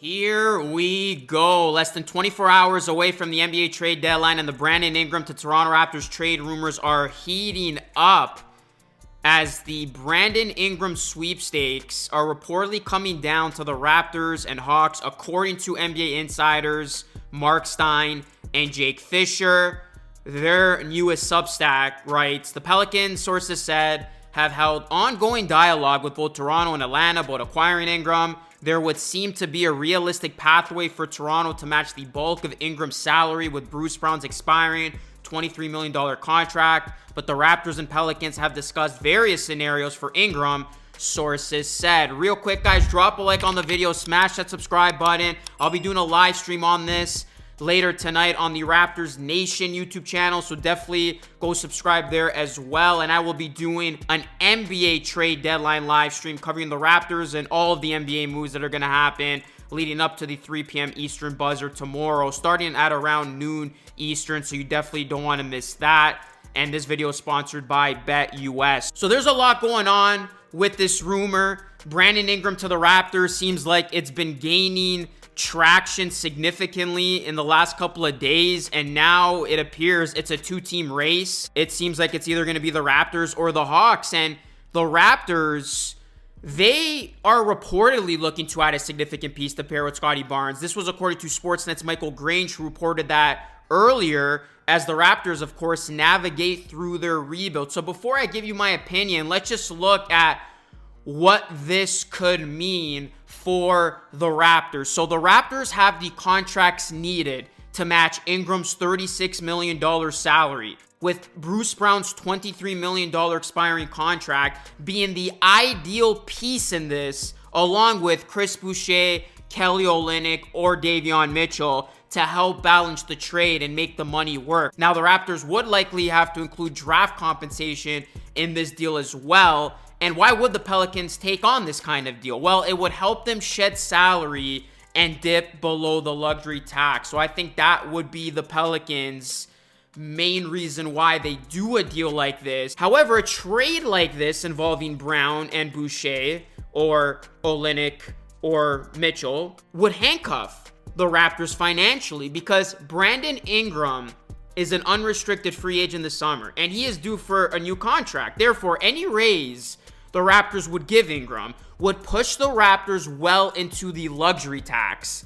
Here we go. Less than 24 hours away from the NBA trade deadline, and the Brandon Ingram to Toronto Raptors trade rumors are heating up as the Brandon Ingram sweepstakes are reportedly coming down to the Raptors and Hawks, according to NBA insiders Mark Stein and Jake Fisher. Their newest Substack writes, the Pelicans, sources said, have held ongoing dialogue with both Toronto and Atlanta about acquiring Ingram. There would seem to be a realistic pathway for Toronto to match the bulk of Ingram's salary with Bruce Brown's expiring $23 million contract, but the Raptors and Pelicans have discussed various scenarios for Ingram, sources said. Real quick, guys, drop a like on the video, smash that subscribe button. I'll be doing a live stream on this later tonight on the Raptors Nation YouTube channel, so definitely go subscribe there as well. And I will be doing an NBA trade deadline live stream covering the Raptors and all of the NBA moves that are going to happen leading up to the 3 p.m. Eastern buzzer tomorrow, starting at around noon Eastern, so you definitely don't want to miss that. And this video is sponsored by BetUS. So there's a lot going on with this rumor. Brandon Ingram to the Raptors seems like it's been gaining traction significantly in the last couple of days, and now it appears it's a two-team race. It seems like it's either going to be the Raptors or the Hawks, and the Raptors, they are reportedly looking to add a significant piece to pair with Scottie Barnes. This was according to Sportsnet's Michael Grange, who reported that earlier, as the Raptors, of course, navigate through their rebuild. So before I give you my opinion, let's just look at what this could mean for the Raptors. So the Raptors have the contracts needed to match Ingram's $36 million salary, with Bruce Brown's $23 million expiring contract being the ideal piece in this, along with Chris Boucher, Kelly Olynyk, or Davion Mitchell to help balance the trade and make the money work. Now, the Raptors would likely have to include draft compensation in this deal as well. And why would the Pelicans take on this kind of deal? Well, it would help them shed salary and dip below the luxury tax. So I think that would be the Pelicans' main reason why they do a deal like this. However, a trade like this involving Brown and Boucher or Olynyk or Mitchell would handcuff the Raptors financially, because Brandon Ingram is an unrestricted free agent this summer, and he is due for a new contract. Therefore, any raise the Raptors would give Ingram would push the Raptors well into the luxury tax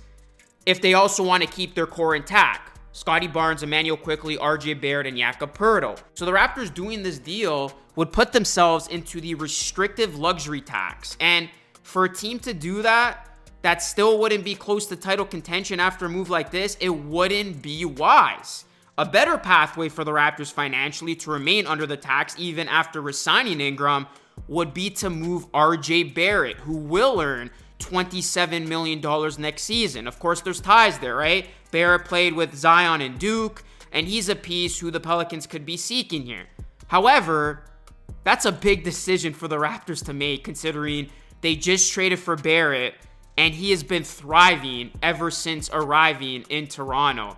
if they also want to keep their core intact. Scottie Barnes, Emmanuel Quickley, RJ Barrett, and Jakob Poeltl. So the Raptors doing this deal would put themselves into the restrictive luxury tax. And for a team to do that, that still wouldn't be close to title contention after a move like this, it wouldn't be wise. A better pathway for the Raptors financially to remain under the tax even after resigning Ingram would be to move RJ Barrett, who will earn $27 million next season. Of course, there's ties there, right? Barrett played with Zion and Duke, and he's a piece who the Pelicans could be seeking here. However, that's a big decision for the Raptors to make, considering they just traded for Barrett, and he has been thriving ever since arriving in Toronto.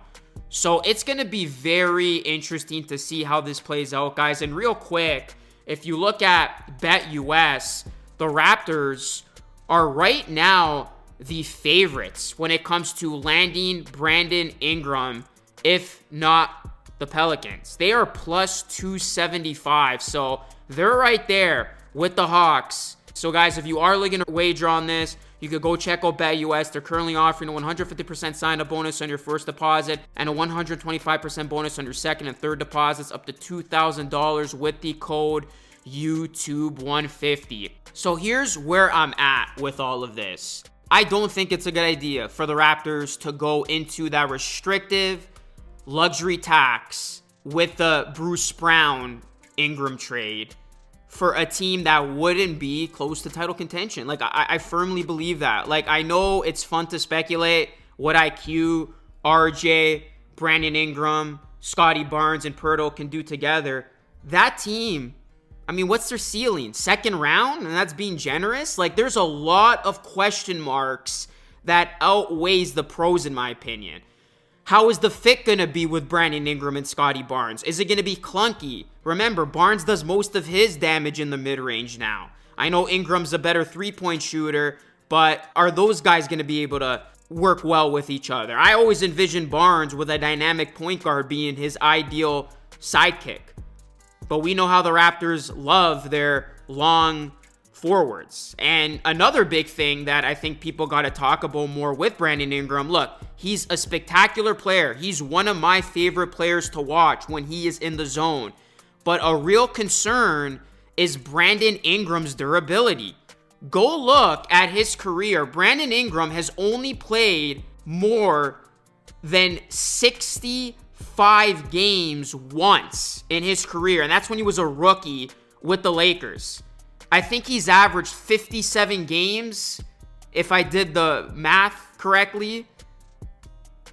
So it's going to be very interesting to see how this plays out, guys. And real quick, if you look at BetUS, the Raptors are right now the favorites when it comes to landing Brandon Ingram, if not the Pelicans. They are plus 275, so they're right there with the Hawks. So guys, if you are looking to wager on this, you could go check out BetUS. They're currently offering a 150% sign-up bonus on your first deposit and a 125% bonus on your second and third deposits, up to $2,000 with the code YouTube150. So here's where I'm at with all of this. I don't think it's a good idea for the Raptors to go into that restrictive luxury tax with the Bruce Brown Ingram trade for a team that wouldn't be close to title contention. Like, I firmly believe that. Like, I know it's fun to speculate what IQ, RJ, Brandon Ingram, Scottie Barnes, and Poeltl can do together. That team, I mean, what's their ceiling? Second round? And that's being generous? Like, there's a lot of question marks that outweighs the pros, in my opinion. How is the fit going to be with Brandon Ingram and Scottie Barnes? Is it going to be clunky? Remember, Barnes does most of his damage in the mid-range now. I know Ingram's a better three-point shooter, but are those guys going to be able to work well with each other. I always envisioned Barnes with a dynamic point guard being his ideal sidekick. But we know how the Raptors love their long forwards. And another big thing that I think people got to talk about more with Brandon Ingram, look, he's a spectacular player. He's one of my favorite players to watch when he is in the zone. But a real concern is Brandon Ingram's durability. Go look at his career. Brandon Ingram has only played more than 65 games once in his career, and that's when he was a rookie with the Lakers. I think he's averaged 57 games, if I did the math correctly.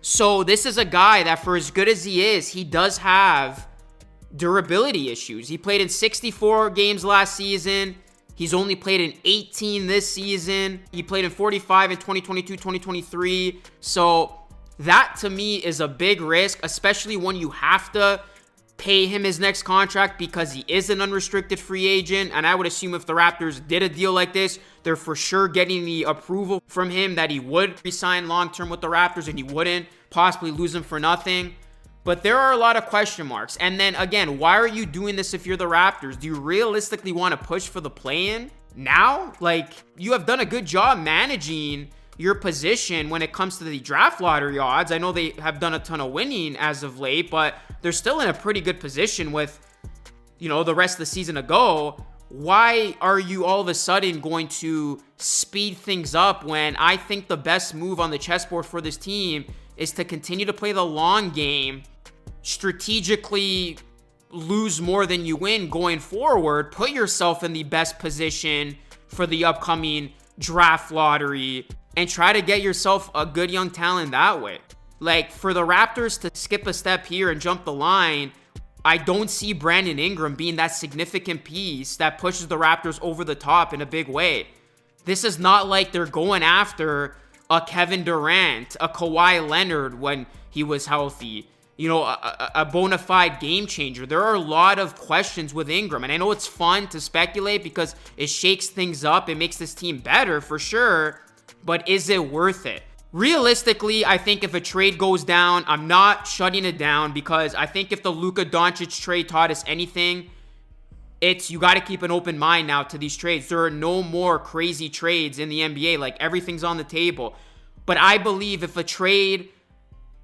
So this is a guy that, for as good as he is, he does have durability issues. He played in 64 games last season. He's only played in 18 this season. He played in 45 in 2022, 2023. So that to me is a big risk, especially when you have to pay him his next contract because he is an unrestricted free agent. And I would assume if the Raptors did a deal like this, they're for sure getting the approval from him that he would resign long-term with the Raptors and he wouldn't possibly lose him for nothing. But there are a lot of question marks. And then again, why are you doing this if you're the Raptors? Do you realistically want to push for the play-in now? Like, you have done a good job managing your position when it comes to the draft lottery odds. I know they have done a ton of winning as of late, but they're still in a pretty good position with, you know, the rest of the season to go. Why are you all of a sudden going to speed things up when I think the best move on the chessboard for this team is to continue to play the long game, strategically lose more than you win going forward, put yourself in the best position for the upcoming draft lottery, and try to get yourself a good young talent that way. Like, for the Raptors to skip a step here and jump the line, I don't see Brandon Ingram being that significant piece that pushes the Raptors over the top in a big way. This is not like they're going after a Kevin Durant, a Kawhi Leonard when he was healthy, you know, a bona fide game changer. There are a lot of questions with Ingram, and I know it's fun to speculate because it shakes things up. It makes this team better for sure, but is it worth it? Realistically, I think if a trade goes down, I'm not shutting it down because I think if the Luka Doncic trade taught us anything, it's you got to keep an open mind now to these trades. There are no more crazy trades in the NBA. Like, everything's on the table. But I believe if a trade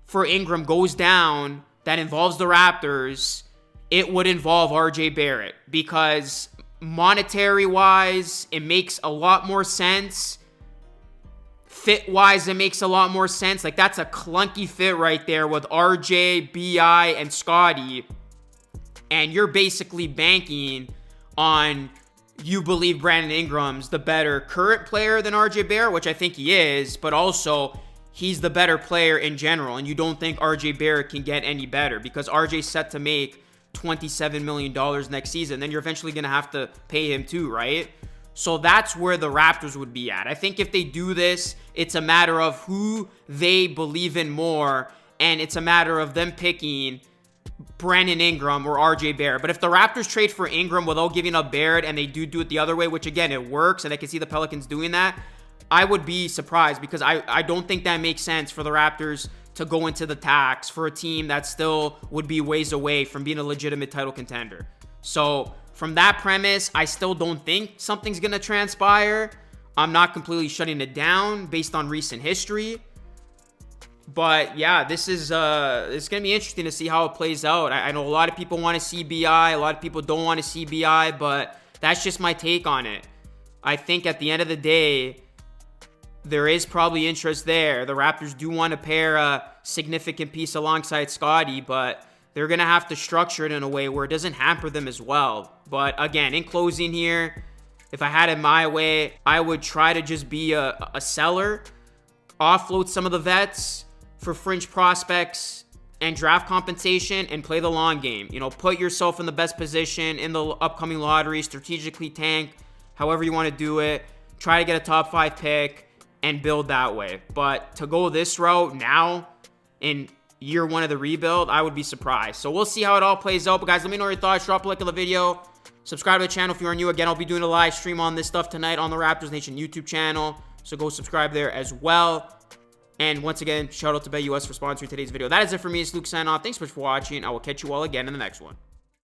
for Ingram goes down that involves the Raptors, it would involve RJ Barrett because monetary-wise, it makes a lot more sense. Fit-wise, it makes a lot more sense. Like, that's a clunky fit right there with RJ, BI, and Scotty. And you're basically banking on you believe Brandon Ingram's the better current player than RJ Barrett, which I think he is, but also he's the better player in general. And you don't think RJ Barrett can get any better because RJ's set to make $27 million next season. Then you're eventually going to have to pay him too, right? So that's where the Raptors would be at. I think if they do this, it's a matter of who they believe in more, and it's a matter of them picking Brandon Ingram or RJ Barrett. But if the Raptors trade for Ingram without giving up Barrett and they do it the other way, which again, it works, and I can see the Pelicans doing that, I would be surprised because I don't think that makes sense for the Raptors to go into the tax for a team that still would be ways away from being a legitimate title contender. So from that premise, I still don't think something's going to transpire. I'm not completely shutting it down based on recent history. But yeah, this is it's going to be interesting to see how it plays out. I know a lot of people want to see BI. A lot of people don't want to see BI, but that's just my take on it. I think at the end of the day, there is probably interest there. The Raptors do want to pair a significant piece alongside Scotty, but they're going to have to structure it in a way where it doesn't hamper them as well. But again, in closing here, if I had it my way, I would try to just be a seller, offload some of the vets for fringe prospects and draft compensation and play the long game. You know, put yourself in the best position in the upcoming lottery, strategically tank, however you want to do it. Try to get a top 5 pick and build that way. But to go this route now in year one of the rebuild, I would be surprised. So we'll see how it all plays out. But guys, let me know your thoughts. Drop a like on the video. Subscribe to the channel if you are new. Again, I'll be doing a live stream on this stuff tonight on the Raptors Nation YouTube channel. So go subscribe there as well. And once again, shout out to BetUS for sponsoring today's video. That is it for me. It's Luke signing off. Thanks so much for watching. I will catch you all again in the next one.